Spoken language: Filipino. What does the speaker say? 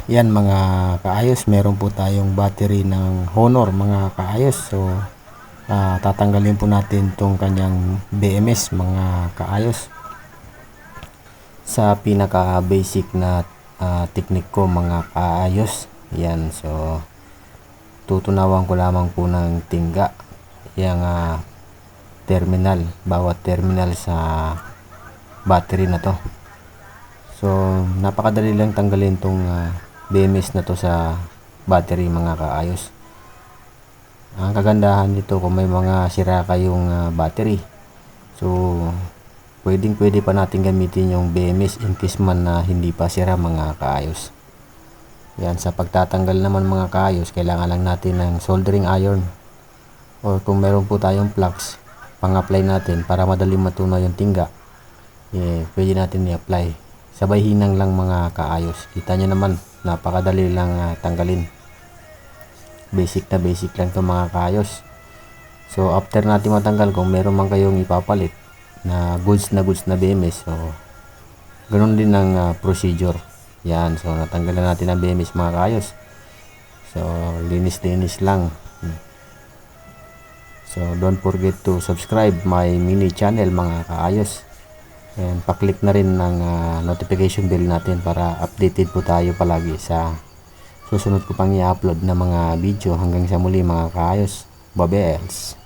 Yan mga kaayos, meron po tayong battery ng Honor mga kaayos. So tatanggalin po natin tong kanyang BMS mga kaayos sa pinaka basic na technique ko mga kaayos. Yan, so tutunawan ko lamang po ng tingga yung terminal, bawat terminal sa battery na to. So napakadali lang tanggalin tong BMS na to sa battery mga kaayos. Ang kagandahan nito, kung may mga sira kayong battery, so pwede pa natin gamitin yung BMS in case man na hindi pa sira mga kaayos. Yan, sa pagtatanggal naman mga kaayos, kailangan lang natin ng soldering iron, or kung meron po tayong flux, pang-apply natin para madali matunaw yung tingga, pwede natin i-apply. Sabay hinang lang mga kaayos. Kita nyo naman, napakadali lang tanggalin. Basic lang to mga kaayos. So after natin matanggal, kung meron man kayong ipapalit na goods na BMS, so ganun din ang procedure. Yan, so natanggalan natin ang BMS mga kaayos. So linis lang. So don't forget to subscribe my mini channel mga kaayos, and pa-click na rin ng notification bell natin para updated po tayo palagi sa susunod ko pang i-upload na mga video. Hanggang sa muli mga kaayos, babels.